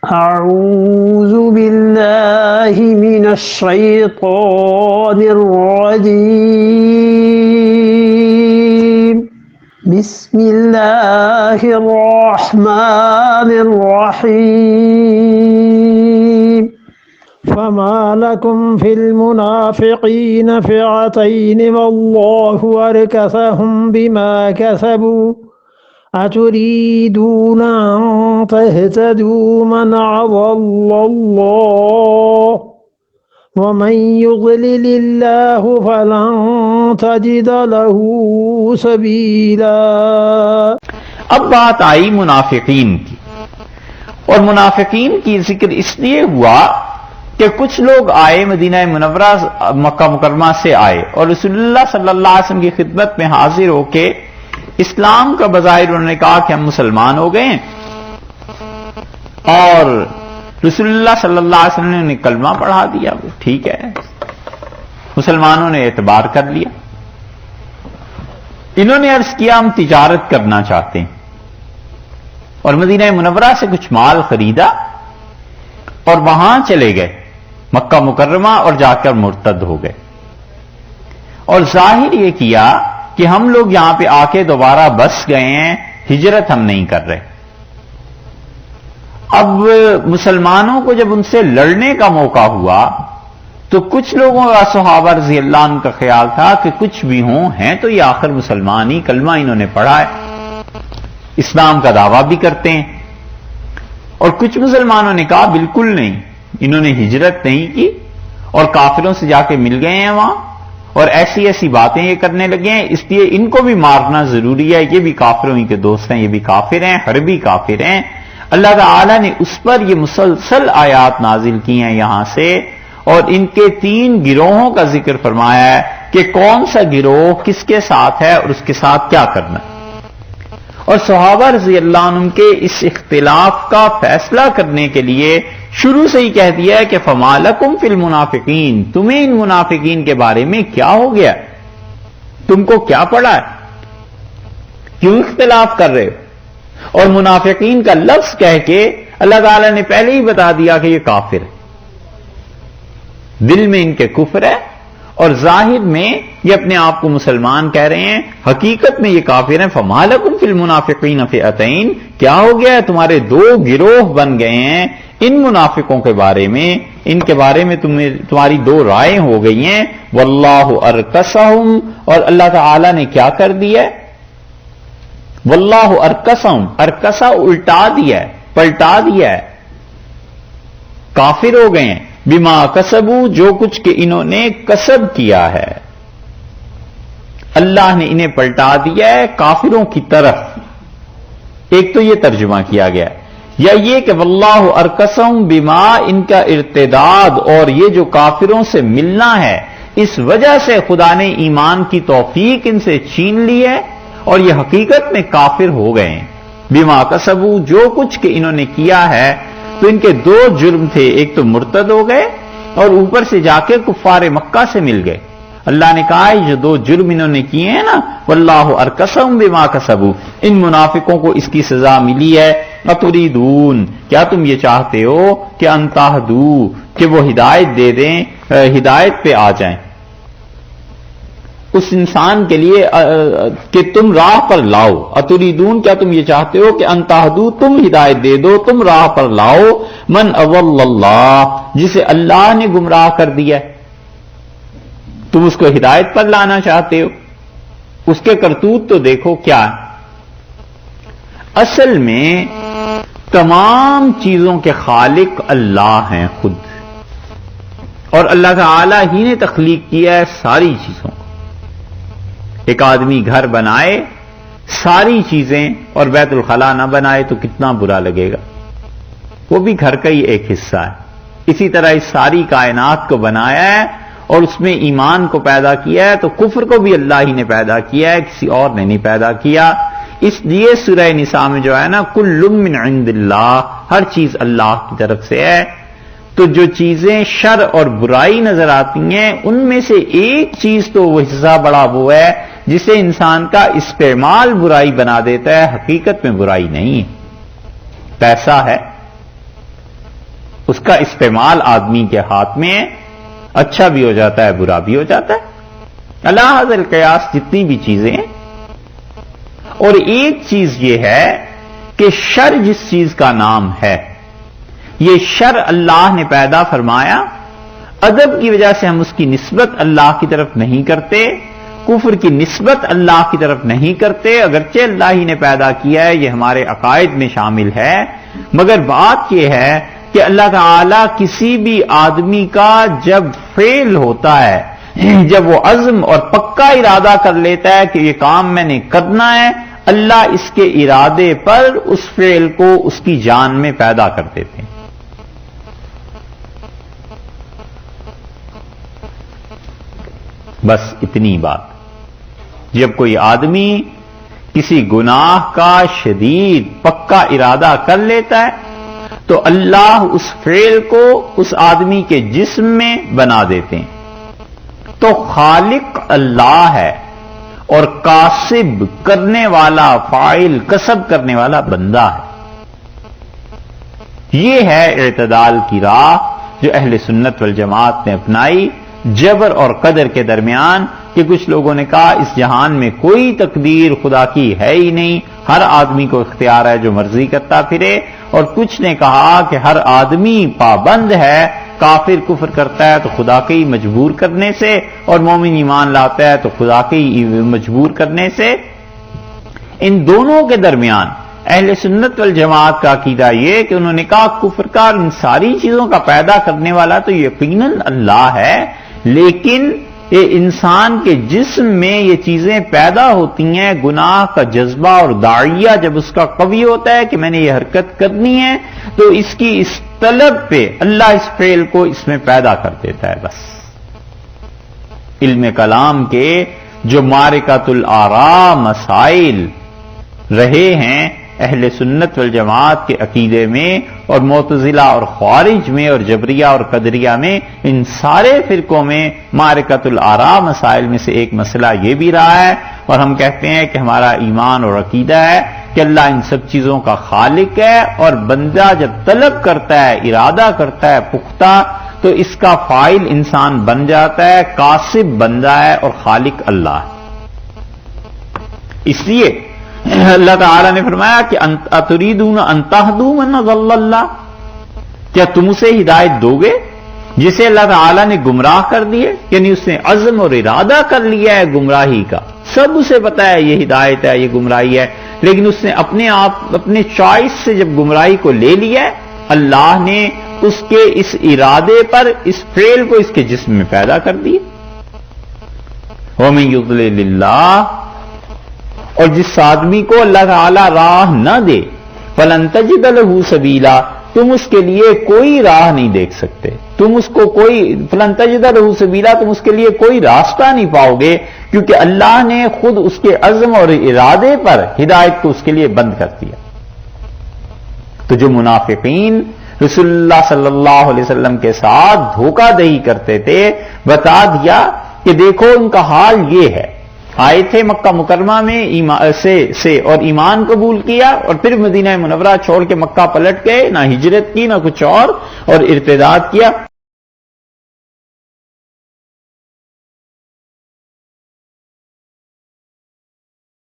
أعوذ بالله من الشيطان الرجيم بسم الله الرحمن الرحيم فما لكم في المنافقين فئتين والله أركسهم بما كسبوا أتريدون أن تهتدوا من أضل الله ومن يضلل الله فلن تجد له سبيلا۔ اب بات آئی منافقین کی، اور منافقین کی ذکر اس لیے ہوا کہ کچھ لوگ آئے مدینہ منورہ مکہ مکرمہ سے آئے اور رسول اللہ صلی اللہ علیہ وسلم کی خدمت میں حاضر ہو کے اسلام کا بظاہر انہوں نے کہا کہ ہم مسلمان ہو گئے ہیں، اور رسول اللہ صلی اللہ علیہ وسلم نے کلمہ پڑھا دیا، وہ ٹھیک ہے، مسلمانوں نے اعتبار کر لیا۔ انہوں نے عرض کیا ہم تجارت کرنا چاہتے ہیں، اور مدینہ منورہ سے کچھ مال خریدا اور وہاں چلے گئے مکہ مکرمہ اور جا کر مرتد ہو گئے، اور ظاہر یہ کیا کہ ہم لوگ یہاں پہ آ کے دوبارہ بس گئے ہیں، ہجرت ہم نہیں کر رہے۔ اب مسلمانوں کو جب ان سے لڑنے کا موقع ہوا تو کچھ لوگوں کا صحابہ رضی اللہ عنہ کا خیال تھا کہ کچھ بھی ہوں ہیں تو یہ آخر مسلمان ہی، کلمہ انہوں نے پڑھا ہے، اسلام کا دعویٰ بھی کرتے ہیں۔ اور کچھ مسلمانوں نے کہا بالکل نہیں، انہوں نے ہجرت نہیں کی اور کافروں سے جا کے مل گئے ہیں وہاں، اور ایسی ایسی باتیں یہ کرنے لگے ہیں، اس لیے ان کو بھی مارنا ضروری ہے، یہ بھی کافروں ہی کے دوست ہیں، یہ بھی کافر ہیں، حربی کافر ہیں۔ اللہ تعالی نے اس پر یہ مسلسل آیات نازل کی ہیں یہاں سے، اور ان کے 3 گروہوں کا ذکر فرمایا ہے کہ کون سا گروہ کس کے ساتھ ہے اور اس کے ساتھ کیا کرنا ہے۔ اور صحابہ رضی اللہ عنہ کے اس اختلاف کا فیصلہ کرنے کے لیے شروع سے ہی کہہ دیا ہے کہ فما لکم فی المنافقین، تمہیں ان منافقین کے بارے میں کیا ہو گیا، تم کو کیا پڑا ہے، کیوں اختلاف کر رہے ہو؟ اور منافقین کا لفظ کہہ کے اللہ تعالیٰ نے پہلے ہی بتا دیا کہ یہ کافر ہے، دل میں ان کے کفر ہے اور ظاہر میں یہ اپنے آپ کو مسلمان کہہ رہے ہیں، حقیقت میں یہ کافر ہیں۔ فما لکم فی المنافقین فئتین، کیا ہو گیا ہے، تمہارے 2 گروہ بن گئے ہیں ان منافقوں کے بارے میں، ان کے بارے میں تمہاری 2 رائے ہو گئی ہیں۔ واللہ ارکسہم، اور اللہ تعالیٰ نے کیا کر دیا ہے، واللہ ارکسہم، ارکسہ الٹا دیا ہے، پلٹا دیا ہے، کافر ہو گئے ہیں، بما کسبوا، جو کچھ کہ انہوں نے کسب کیا ہے، اللہ نے انہیں پلٹا دیا ہے کافروں کی طرف۔ ایک تو یہ ترجمہ کیا گیا، یا یہ کہ واللہ ارکسہم بما، ان کا ارتداد اور یہ جو کافروں سے ملنا ہے، اس وجہ سے خدا نے ایمان کی توفیق ان سے چھین لی ہے اور یہ حقیقت میں کافر ہو گئے ہیں۔ بما کسبوا، جو کچھ کہ انہوں نے کیا ہے، تو ان کے 2 جرم تھے، ایک تو مرتد ہو گئے اور اوپر سے جا کے کفار مکہ سے مل گئے۔ اللہ نے کہا ہے جو 2 جرم انہوں نے کیے ہیں نا، واللہ ارکسہم بما کسبوا، ان منافقوں کو اس کی سزا ملی ہے۔ اتریدون، کیا تم یہ چاہتے ہو کہ ان تہدوا، کہ وہ ہدایت دے دیں، ہدایت پہ آ جائیں اس انسان کے لیے کہ تم راہ پر لاؤ۔ اتریدون، کیا تم یہ چاہتے ہو کہ ان تہدوا، تم ہدایت دے دو، تم راہ پر لاؤ، من اضل اللہ، جسے اللہ نے گمراہ کر دیا ہے، تم اس کو ہدایت پر لانا چاہتے ہو؟ اس کے کرتوت تو دیکھو کیا ہے۔ اصل میں تمام چیزوں کے خالق اللہ ہیں خود، اور اللہ تعالی ہی نے تخلیق کیا ہے ساری چیزوں کو۔ ایک آدمی گھر بنائے ساری چیزیں اور بیت الخلاء نہ بنائے تو کتنا برا لگے گا، وہ بھی گھر کا ہی ایک حصہ ہے۔ اسی طرح اس ساری کائنات کو بنایا ہے اور اس میں ایمان کو پیدا کیا ہے، تو کفر کو بھی اللہ ہی نے پیدا کیا ہے، کسی اور نے نہیں پیدا کیا۔ اس لیے سورہ نساء میں جو ہے نا، کل من عند اللہ، ہر چیز اللہ کی طرف سے ہے۔ تو جو چیزیں شر اور برائی نظر آتی ہیں ان میں سے ایک چیز تو وہ حصہ بڑا وہ ہے جسے انسان کا استعمال برائی بنا دیتا ہے، حقیقت میں برائی نہیں ہے۔ پیسہ ہے، اس کا استعمال آدمی کے ہاتھ میں ہے، اچھا بھی ہو جاتا ہے، برا بھی ہو جاتا ہے۔ اللہ حاضر القیاس جتنی بھی چیزیں ہیں، اور ایک چیز یہ ہے کہ شر جس چیز کا نام ہے، یہ شر اللہ نے پیدا فرمایا، ادب کی وجہ سے ہم اس کی نسبت اللہ کی طرف نہیں کرتے، کفر کی نسبت اللہ کی طرف نہیں کرتے، اگرچہ اللہ ہی نے پیدا کیا ہے، یہ ہمارے عقائد میں شامل ہے، مگر بات یہ ہے کہ اللہ تعالی کسی بھی آدمی کا جب فعل ہوتا ہے، جب وہ عزم اور پکا ارادہ کر لیتا ہے کہ یہ کام میں نے کرنا ہے، اللہ اس کے ارادے پر اس فعل کو اس کی جان میں پیدا کر دیتے ہیں۔ بس اتنی بات۔ جب کوئی آدمی کسی گناہ کا شدید پکا ارادہ کر لیتا ہے تو اللہ اس فعل کو اس آدمی کے جسم میں بنا دیتے ہیں۔ تو خالق اللہ ہے اور کاسب کرنے والا، فاعل کسب کرنے والا بندہ ہے۔ یہ ہے اعتدال کی راہ جو اہل سنت والجماعت نے اپنائی جبر اور قدر کے درمیان، کہ کچھ لوگوں نے کہا اس جہان میں کوئی تقدیر خدا کی ہے ہی نہیں، ہر آدمی کو اختیار ہے جو مرضی کرتا پھرے، اور کچھ نے کہا کہ ہر آدمی پابند ہے، کافر کفر کرتا ہے تو خدا کے ہی مجبور کرنے سے، اور مومن ایمان لاتا ہے تو خدا کے ہی مجبور کرنے سے۔ ان دونوں کے درمیان اہل سنت والجماعت کا عقیدہ یہ کہ انہوں نے کہا کفر کا ان ساری چیزوں کا پیدا کرنے والا تو یقیناً اللہ ہے، لیکن یہ انسان کے جسم میں یہ چیزیں پیدا ہوتی ہیں، گناہ کا جذبہ اور داعیہ جب اس کا قوی ہوتا ہے کہ میں نے یہ حرکت کرنی ہے، تو اس کی اس طلب پہ اللہ اس فعل کو اس میں پیدا کر دیتا ہے۔ بس علم کلام کے جو معرکۃ الآراء مسائل رہے ہیں اہل سنت والجماعت کے عقیدے میں، اور معتزلہ اور خوارج میں، اور جبریہ اور قدریہ میں، ان سارے فرقوں میں معرکۃ الآراء مسائل میں سے ایک مسئلہ یہ بھی رہا ہے، اور ہم کہتے ہیں کہ ہمارا ایمان اور عقیدہ ہے کہ اللہ ان سب چیزوں کا خالق ہے، اور بندہ جب طلب کرتا ہے، ارادہ کرتا ہے پختہ، تو اس کا فاعل انسان بن جاتا ہے، کاسب بندہ ہے، اور خالق اللہ ہے۔ اس لیے اللہ تعالیٰ نے فرمایا کہ اتریدون ان تہدوا من ضل اللہ، کیا تم اسے ہدایت دو گے جسے اللہ تعالیٰ نے گمراہ کر دیے؟ یعنی اس نے عزم اور ارادہ کر لیا ہے گمراہی کا، سب اسے پتا ہے یہ ہدایت ہے، یہ گمراہی ہے، لیکن اس نے اپنے آپ اپنے چوائس سے جب گمراہی کو لے لیا ہے، اللہ نے اس کے اس ارادے پر اس فعل کو اس کے جسم میں پیدا کر دیا۔ وَمَن يُضْلِلِ اللَّهُ، اور جس آدمی کو اللہ تعالی راہ نہ دے، فَلَن تَجِدَ لَهُ سَبِيلًا، تم اس کے لیے کوئی راہ نہیں دیکھ سکتے، تم اس کو کوئی فَلَن تَجِدَ لَهُ سَبِيلًا، تم اس کے لیے کوئی راستہ نہیں پاؤ گے، کیونکہ اللہ نے خود اس کے عزم اور ارادے پر ہدایت کو اس کے لیے بند کر دیا۔ تو جو منافقین رسول اللہ صلی اللہ علیہ وسلم کے ساتھ دھوکہ دہی کرتے تھے، بتا دیا کہ دیکھو ان کا حال یہ ہے، آئے تھے مکہ مکرمہ میں سے اور ایمان قبول کیا، اور پھر مدینہ منورہ چھوڑ کے مکہ پلٹ گئے، نہ ہجرت کی نہ کچھ اور ارتداد کیا۔